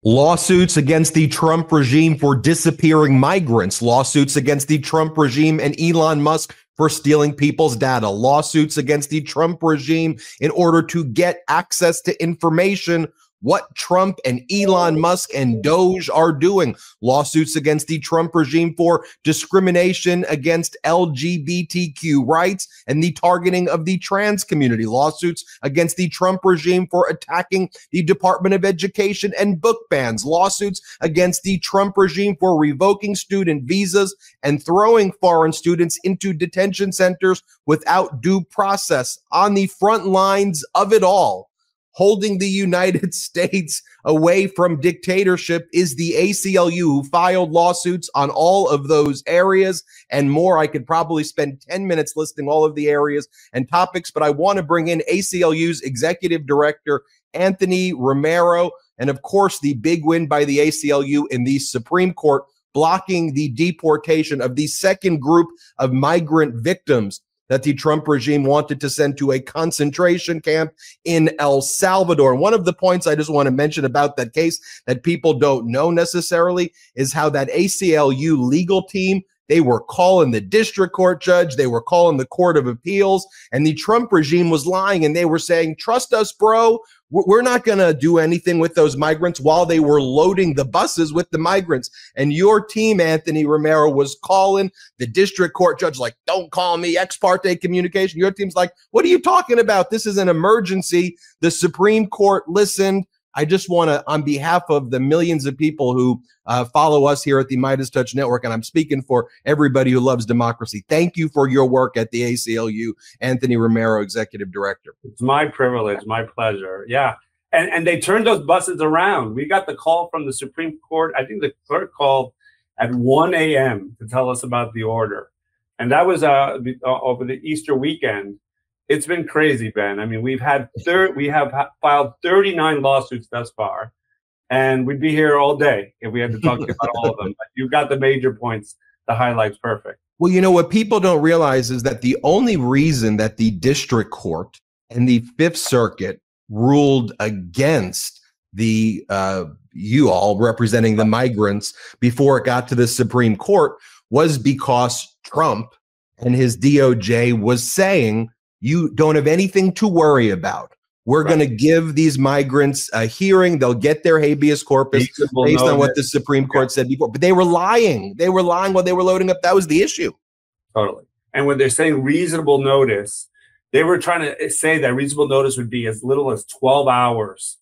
Lawsuits against the Trump regime for disappearing migrants. Lawsuits against the Trump regime and Elon Musk for stealing people's data. Lawsuits against the Trump regime in order to get access to information what Trump and Elon Musk and Doge are doing. Lawsuits against the Trump regime for discrimination against LGBTQ rights and the targeting of the trans community. Lawsuits against the Trump regime for attacking the Department of Education and book bans. Lawsuits against the Trump regime for revoking student visas and throwing foreign students into detention centers without due process. On the front lines of it all, holding the United States away from dictatorship, is the ACLU, who filed lawsuits on all of those areas and more. I could probably spend 10 minutes listing all of the areas and topics, but I want to bring in ACLU's executive director, Anthony Romero, and of course, the big win by the ACLU in the Supreme Court, blocking the deportation of the second group of migrant victims that the Trump regime wanted to send to a concentration camp in El Salvador. And one of the points I just want to mention about that case that people don't know necessarily is how that ACLU legal team, they were calling the district court judge, they were calling the Court of Appeals, and the Trump regime was lying, and they were saying, trust us, bro, we're not going to do anything with those migrants, while they were loading the buses with the migrants. And your team, Anthony Romero, was calling the district court judge like, don't call me, ex parte communication. Your team's like, what are you talking about? This is an emergency. The Supreme Court listened. I just want to, on behalf of the millions of people who follow us here at the MeidasTouch Network, and I'm speaking for everybody who loves democracy, thank you for your work at the ACLU, Anthony Romero, Executive Director. It's my privilege, my pleasure. Yeah. And they turned those buses around. We got the call from the Supreme Court. I think the clerk called at 1 a.m. to tell us about the order. And that was over the Easter weekend. It's been crazy, Ben. I mean, we have filed 39 lawsuits thus far, and we'd be here all day if we had to talk about all of them. But you got the major points, the highlights perfect. Well, you know, what people don't realize is that the only reason that the district court and the Fifth Circuit ruled against the you all representing the migrants before it got to the Supreme Court was because Trump and his DOJ was saying, you don't have anything to worry about. We're going to give these migrants a hearing. They'll get their habeas corpus based on what the Supreme Court said before. But they were lying. They were lying while they were loading up. That was the issue. Totally. And when they're saying reasonable notice, they were trying to say that reasonable notice would be as little as 12 hours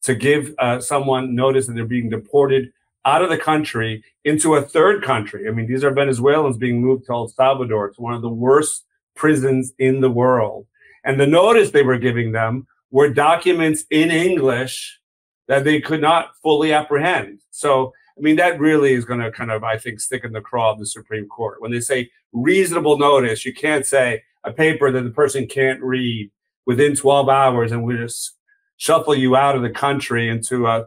to give someone notice that they're being deported out of the country into a third country. I mean, these are Venezuelans being moved to El Salvador. It's one of the worst prisons in the world. And the notice they were giving them were documents in English that they could not fully apprehend. So, I mean, that really is going to kind of, I think, stick in the craw of the Supreme Court. When they say reasonable notice, you can't say a paper that the person can't read within 12 hours and we just shuffle you out of the country into a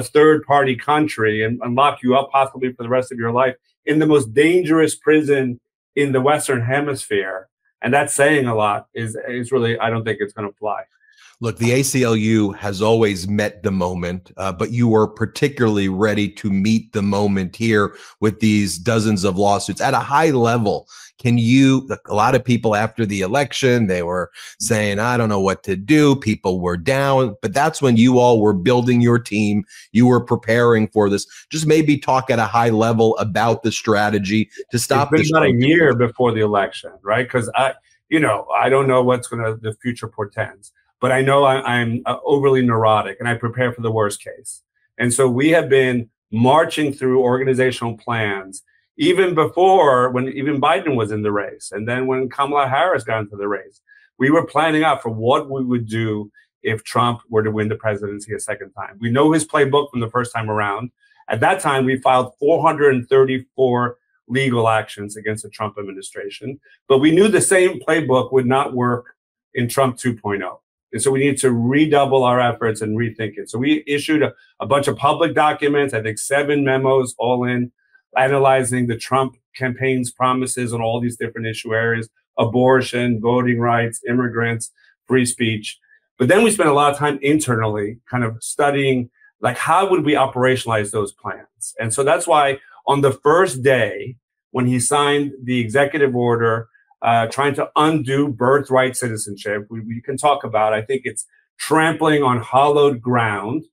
third-party country and lock you up possibly for the rest of your life in the most dangerous prison in the Western Hemisphere. And that's saying a lot. Is really, I don't think it's going to fly. Look, the ACLU has always met the moment, but you were particularly ready to meet the moment here with these dozens of lawsuits at a high level. Can you, a lot of people after the election, they were saying, I don't know what to do. People were down, but that's when you all were building your team. You were preparing for this. Just maybe talk at a high level about the strategy to stop this. It's been about a year before the election, right? Because I don't know what's the future portends. But I know I'm overly neurotic and I prepare for the worst case. And so we have been marching through organizational plans even before when even Biden was in the race. And then when Kamala Harris got into the race, we were planning out for what we would do if Trump were to win the presidency a second time. We know his playbook from the first time around. At that time, we filed 434 legal actions against the Trump administration. But we knew the same playbook would not work in Trump 2.0. And so we need to redouble our efforts and rethink it. So we issued a bunch of public documents, I think 7 memos all in, analyzing the Trump campaign's promises on all these different issue areas, abortion, voting rights, immigrants, free speech. But then we spent a lot of time internally kind of studying Like, how would we operationalize those plans? And so that's why on the first day, when he signed the executive order trying to undo birthright citizenship, we can talk about, I think it's trampling on hallowed ground,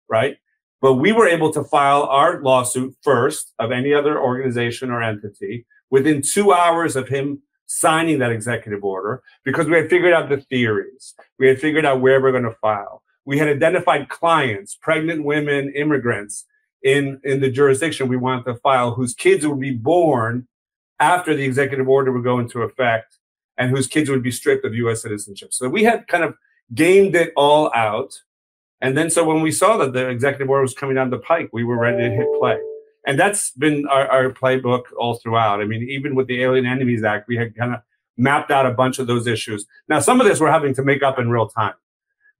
right? But we were able to file our lawsuit first of any other organization or entity within 2 hours of him signing that executive order, because we had figured out the theories. We had figured out where we're going to file. We had identified clients, pregnant women, immigrants in the jurisdiction we wanted to file, whose kids would be born after the executive order would go into effect and whose kids would be stripped of U.S. citizenship. So we had kind of gamed it all out. And then so when we saw that the executive order was coming down the pike, we were ready to hit play. And that's been our playbook all throughout. I mean, even with the Alien Enemies Act, we had kind of mapped out a bunch of those issues. Now, some of this we're having to make up in real time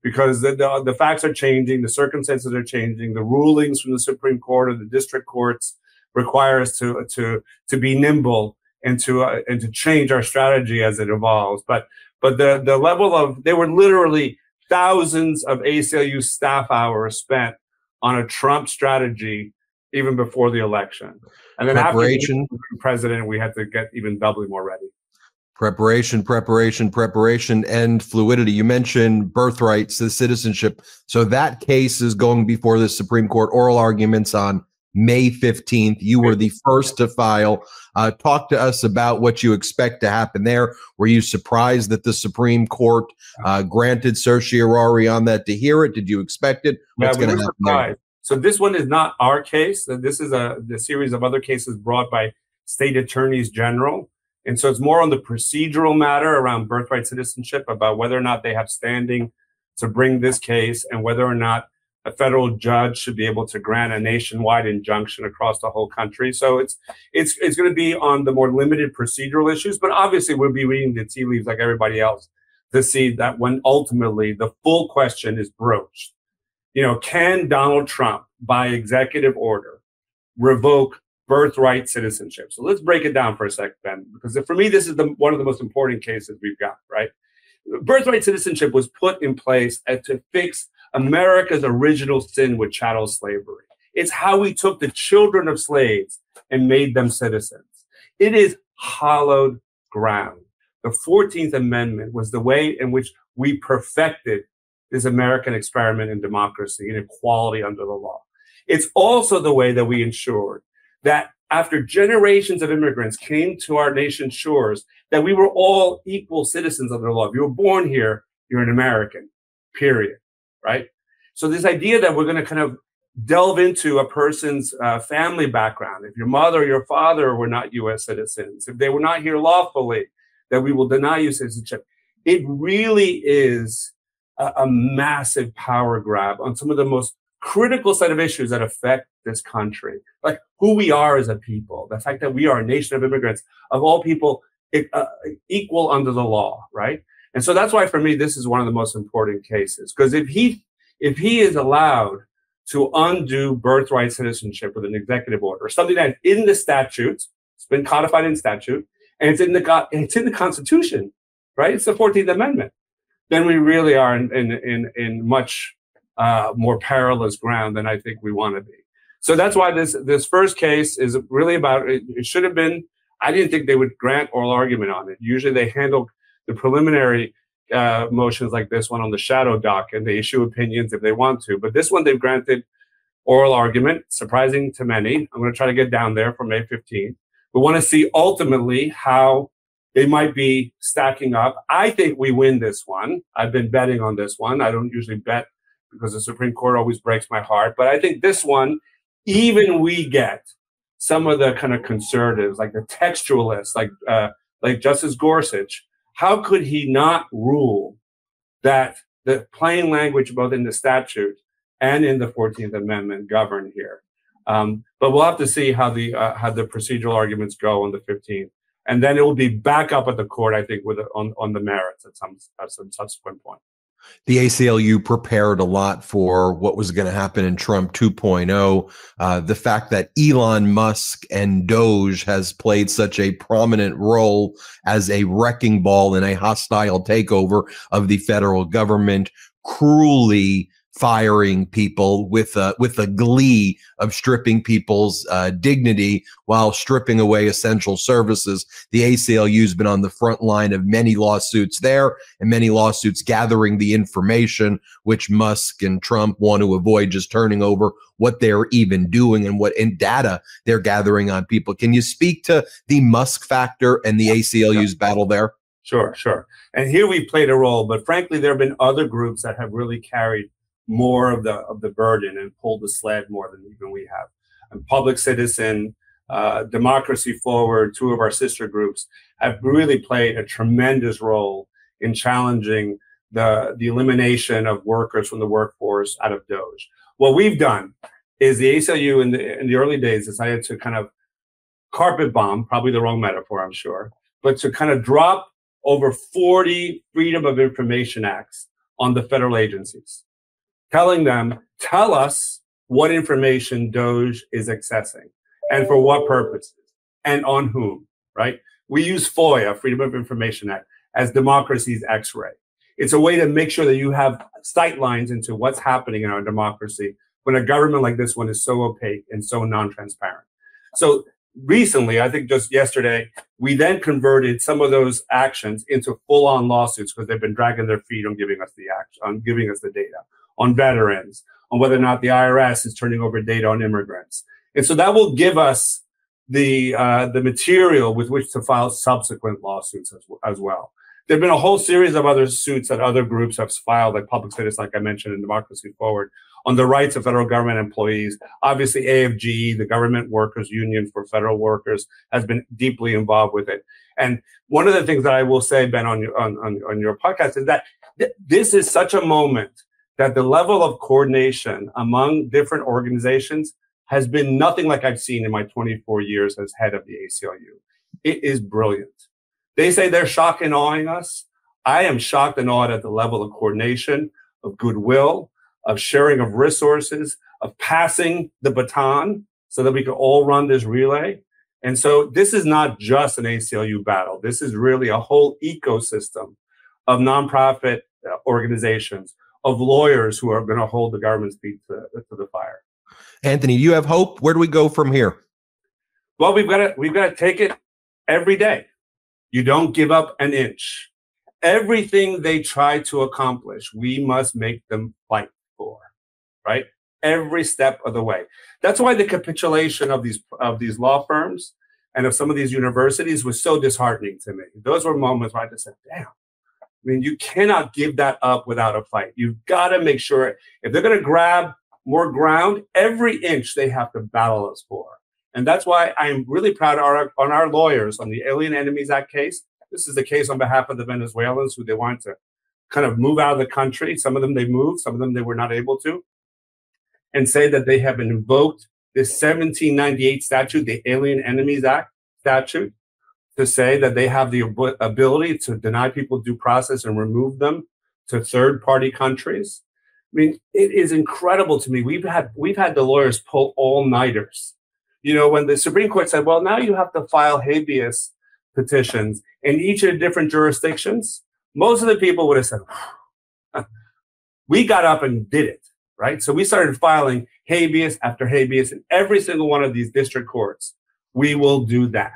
because the facts are changing, the circumstances are changing, the rulings from the Supreme Court or the district courts require us to be nimble and to change our strategy as it evolves. But the level of, there were literally thousands of ACLU staff hours spent on a Trump strategy even before the election. And then after the president, we had to get even doubly more ready. Preparation, and fluidity. You mentioned birthrights, the citizenship. So that case is going before the Supreme Court, oral arguments on May 15th. You were the first to file. Talk to us about what you expect to happen there. Were you surprised that the Supreme Court granted certiorari on that to hear it? Did you expect it? What's going to happen there? So this one is not our case. This is the series of other cases brought by state attorneys general. And so it's more on the procedural matter around birthright citizenship, about whether or not they have standing to bring this case and whether or not a federal judge should be able to grant a nationwide injunction across the whole country. So it's going to be on the more limited procedural issues, but obviously we'll be reading the tea leaves like everybody else to see that when ultimately the full question is broached. You know, can Donald Trump, by executive order, revoke birthright citizenship? So let's break it down for a second, Ben, because for me, this is one of the most important cases we've got, right? Birthright citizenship was put in place to fix America's original sin with chattel slavery. It's how we took the children of slaves and made them citizens. It is hallowed ground. The 14th Amendment was the way in which we perfected this American experiment in democracy and equality under the law. It's also the way that we ensured that after generations of immigrants came to our nation's shores, that we were all equal citizens under the law. If you were born here, you're an American, period, right? So this idea that we're going to kind of delve into a person's family background, if your mother or your father were not U.S. citizens, if they were not here lawfully, that we will deny you citizenship, it really is a massive power grab on some of the most critical set of issues that affect this country, like who we are as a people, the fact that we are a nation of immigrants, of all people, equal under the law, right? And so that's why, for me, this is one of the most important cases, because if he is allowed to undo birthright citizenship with an executive order, something that's in the statute, it's been codified in statute, and it's in the Constitution, right? It's the 14th Amendment. Then we really are in much more perilous ground than I think we want to be. So that's why this first case is really about, it should have been, I didn't think they would grant oral argument on it. Usually they handle the preliminary motions like this one on the shadow docket, and they issue opinions if they want to. But this one, they've granted oral argument, surprising to many. I'm going to try to get down there for May 15th. We want to see ultimately how they might be stacking up. I think we win this one. I've been betting on this one. I don't usually bet because the Supreme Court always breaks my heart. But I think this one, even we get some of the kind of conservatives, like the textualists, like Justice Gorsuch, how could he not rule that the plain language, both in the statute and in the 14th Amendment, govern here? But we'll have to see how the procedural arguments go on the 15th. And then it will be back up at the court, I think, on the merits at some subsequent point. The ACLU prepared a lot for what was going to happen in Trump 2.0. The fact that Elon Musk and Doge has played such a prominent role as a wrecking ball in a hostile takeover of the federal government, cruelly firing people with a glee of stripping people's dignity while stripping away essential services. The ACLU has been on the front line of many lawsuits there, and many lawsuits gathering the information which Musk and Trump want to avoid, just turning over what they're even doing and what in data they're gathering on people. Can you speak to the Musk factor and the ACLU's battle there? Sure. And here we played a role, but frankly, there have been other groups that have really carried more of the burden and pulled the sled more than even we have. And Public Citizen, Democracy Forward, two of our sister groups, have really played a tremendous role in challenging the elimination of workers from the workforce out of DOGE. What we've done is the ACLU in the early days decided to kind of carpet bomb, probably the wrong metaphor, I'm sure, but to kind of drop over 40 Freedom of Information Acts on the federal agencies, telling them, tell us what information DOGE is accessing and for what purposes and on whom, right? We use FOIA, Freedom of Information Act, as democracy's X-ray. It's a way to make sure that you have sight lines into what's happening in our democracy when a government like this one is so opaque and so non-transparent. So recently, I think just yesterday, we then converted some of those actions into full-on lawsuits because they've been dragging their feet on giving us the action, on giving us the data, on veterans, on whether or not the IRS is turning over data on immigrants. And so that will give us the material with which to file subsequent lawsuits as well. There have been a whole series of other suits that other groups have filed, like Public Citizen, like I mentioned, in Democracy Forward, on the rights of federal government employees. Obviously, AFGE, the Government Workers Union for Federal Workers, has been deeply involved with it. And one of the things that I will say, Ben, on your podcast is that this is such a moment that the level of coordination among different organizations has been nothing like I've seen in my 24 years as head of the ACLU. It is brilliant. They say they're shocked and awing us. I am shocked and awed at the level of coordination, of goodwill, of sharing of resources, of passing the baton so that we can all run this relay. And so this is not just an ACLU battle. This is really a whole ecosystem of nonprofit organizations, of lawyers who are going to hold the government's feet to the fire. Anthony, do you have hope? Where do we go from here? Well, we've got to take it every day. You don't give up an inch. Everything they try to accomplish, we must make them fight for, right? Every step of the way. That's why the capitulation of these law firms and of some of these universities was so disheartening to me. Those were moments where I just said, damn. I mean, you cannot give that up without a fight. You've got to make sure if they're going to grab more ground, every inch they have to battle us for. And that's why I'm really proud on our lawyers on the Alien Enemies Act case. This is the case on behalf of the Venezuelans who they wanted to kind of move out of the country. Some of them they moved, some of them they were not able to, and say that they have invoked this 1798 statute, the Alien Enemies Act statute, to say that they have the ability to deny people due process and remove them to third-party countries. I mean, it is incredible to me. We've had the lawyers pull all-nighters. You know, when the Supreme Court said, well, now you have to file habeas petitions in each of the different jurisdictions, most of the people would have said, we got up and did it, right? So we started filing habeas after habeas in every single one of these district courts. We will do that.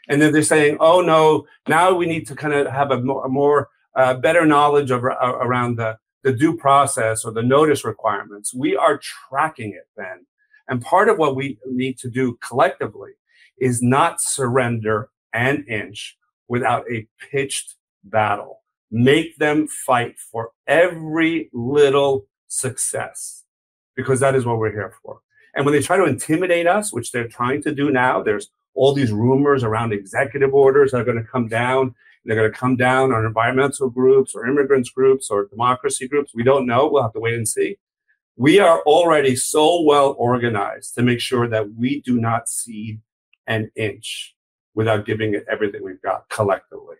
And then they're saying, oh, no, now we need to kind of have a more better knowledge of around the due process or the notice requirements. We are tracking it, Ben. And part of what we need to do collectively is not surrender an inch without a pitched battle. Make them fight for every little success, because that is what we're here for. And when they try to intimidate us, which they're trying to do now, there's all these rumors around executive orders that are going to come down. They're going to come down on environmental groups or immigrants groups or democracy groups. We don't know. We'll have to wait and see. We are already so well organized to make sure that we do not cede an inch without giving it everything we've got collectively.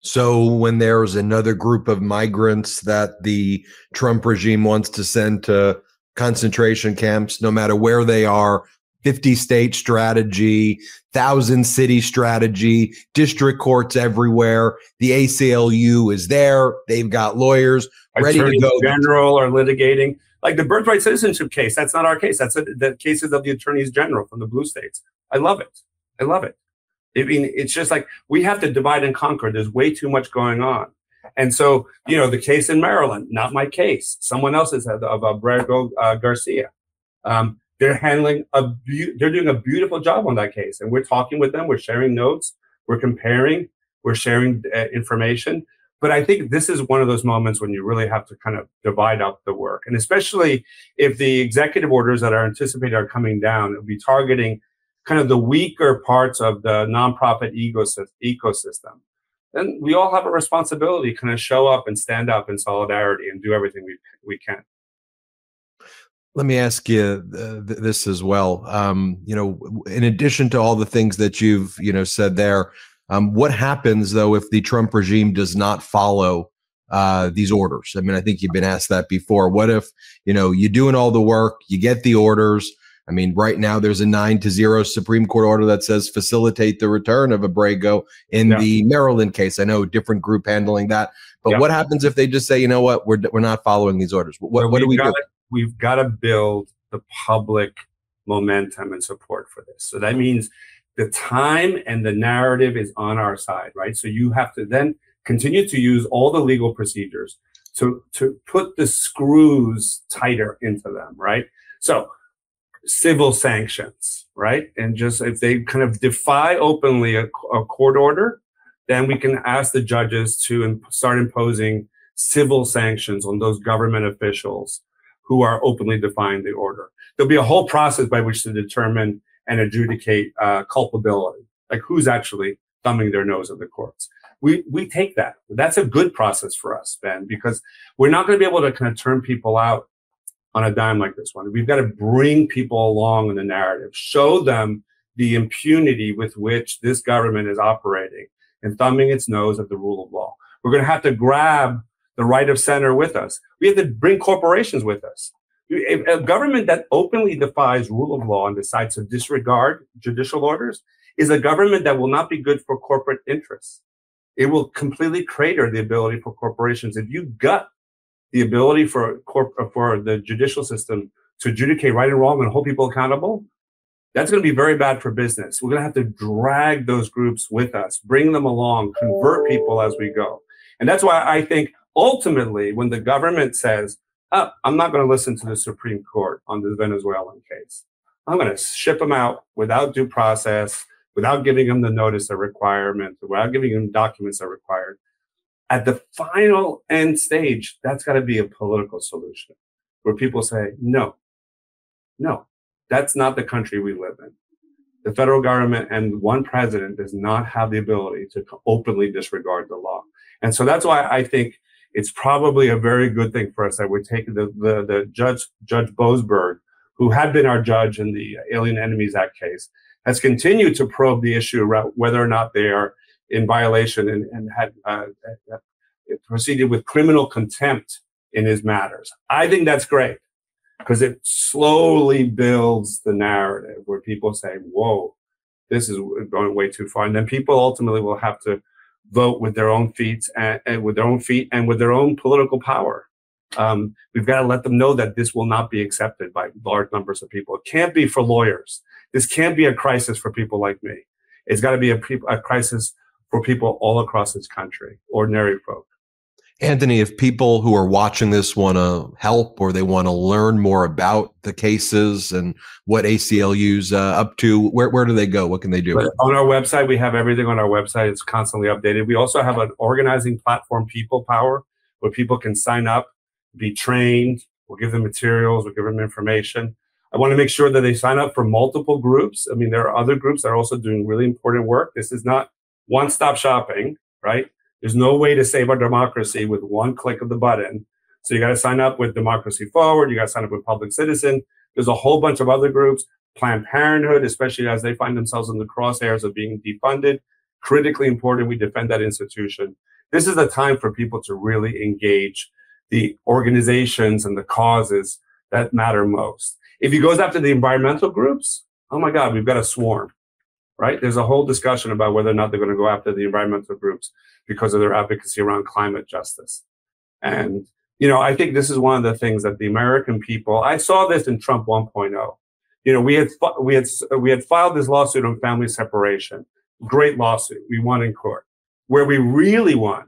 So when there's another group of migrants that the Trump regime wants to send to concentration camps, no matter where they are, 50-state strategy, 1,000-city strategy, district courts everywhere. The ACLU is there. They've got lawyers ready to go. General are litigating. Like the birthright citizenship case, that's not our case. That's the cases of the attorneys general from the blue states. I love it. I love it. I mean, it's just like we have to divide and conquer. There's way too much going on. And so, the case in Maryland, not my case. Someone else's of Abrego Garcia. They're handling they're doing a beautiful job on that case. And we're talking with them. We're sharing notes. We're comparing. We're sharing information. But I think this is one of those moments when you really have to kind of divide up the work. And especially if the executive orders that are anticipated are coming down, it'll be targeting kind of the weaker parts of the nonprofit ecosystem. Then we all have a responsibility to kind of show up and stand up in solidarity and do everything we can. Let me ask you this as well. In addition to all the things that you've said there, what happens though if the Trump regime does not follow these orders? I mean, I think you've been asked that before. What if you're doing all the work, you get the orders? I mean, right now there's a 9-0 Supreme Court order that says facilitate the return of Abrego in the Maryland case. I know a different group handling that, but what happens if they just say, you know what, we're not following these orders? What do we do? We've got to build the public momentum and support for this. So that means the time and the narrative is on our side, right? So you have to then continue to use all the legal procedures to put the screws tighter into them, right? So civil sanctions, right? And just if they kind of defy openly a court order, then we can ask the judges to start imposing civil sanctions on those government officials who are openly defying the order. There'll be a whole process by which to determine and adjudicate culpability, like who's actually thumbing their nose at the courts. We take that. That's a good process for us, Ben, because we're not going to be able to kind of turn people out on a dime like this one. We've got to bring people along in the narrative, show them the impunity with which this government is operating and thumbing its nose at the rule of law. We're going to have to grab the right of center with us. We have to bring corporations with us. A government that openly defies rule of law and decides to disregard judicial orders is a government that will not be good for corporate interests. It will completely crater the ability for corporations. If you gut the ability for the judicial system to adjudicate right and wrong and hold people accountable, that's going to be very bad for business. We're going to have to drag those groups with us, bring them along, convert people as we go. And that's why I think ultimately when the government says, I'm not going to listen to the Supreme Court on the Venezuelan case, I'm going to ship them out without due process, without giving them the notice of requirement, without giving them documents that are required. At the final end stage, that's got to be a political solution where people say, no, that's not the country we live in. The federal government and one president does not have the ability to openly disregard the law. And so that's why I think it's probably a very good thing for us that we're taking the Judge Boasberg, who had been our judge in the Alien Enemies Act case, has continued to probe the issue around whether or not they are in violation and had proceeded with criminal contempt in his matters. I think that's great because it slowly builds the narrative where people say, whoa, this is going way too far. And then people ultimately will have to vote with their own feet and with their own political power. We've got to let them know that this will not be accepted by large numbers of people. It can't be for lawyers. This can't be a crisis for people like me. It's got to be a crisis for people all across this country, ordinary folk. Anthony, if people who are watching this want to help or they want to learn more about the cases and what ACLU's up to, where do they go? What can they do? On our website, we have everything on our website. It's constantly updated. We also have an organizing platform, People Power, where people can sign up, be trained. We'll give them materials. We'll give them information. I want to make sure that they sign up for multiple groups. I mean, there are other groups that are also doing really important work. This is not one-stop shopping, right? There's no way to save our democracy with one click of the button. So you got to sign up with Democracy Forward. You got to sign up with Public Citizen. There's a whole bunch of other groups. Planned Parenthood, especially as they find themselves in the crosshairs of being defunded. Critically important. We defend that institution. This is the time for people to really engage the organizations and the causes that matter most. If he goes after the environmental groups, oh my God, we've got a swarm, right? There's a whole discussion about whether or not they're going to go after the environmental groups because of their advocacy around climate justice. And, I think this is one of the things that the American people, I saw this in Trump 1.0. We had filed this lawsuit on family separation. Great lawsuit. We won in court. Where we really won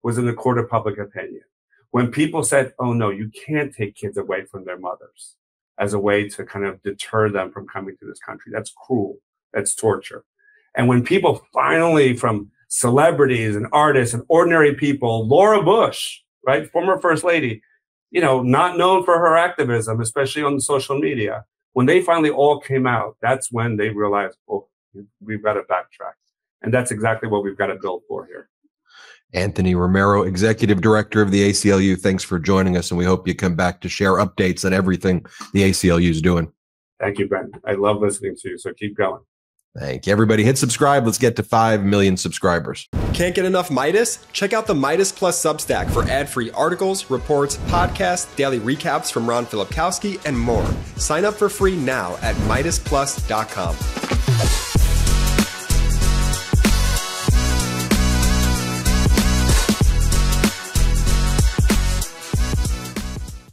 was in the court of public opinion. When people said, oh no, you can't take kids away from their mothers as a way to kind of deter them from coming to this country. That's cruel. That's torture. And when people finally, from celebrities and artists and ordinary people, Laura Bush, right, former First Lady, not known for her activism, especially on social media, when they finally all came out, that's when they realized, oh, we've got to backtrack. And that's exactly what we've got to build for here. Anthony Romero, Executive Director of the ACLU, thanks for joining us, and we hope you come back to share updates on everything the ACLU is doing. Thank you, Ben. I love listening to you, so keep going. Thank you, everybody. Hit subscribe. Let's get to 5 million subscribers. Can't get enough Meidas? Check out the Meidas Plus Substack for ad-free articles, reports, podcasts, daily recaps from Ron Filipkowski, and more. Sign up for free now at MeidasPlus.com.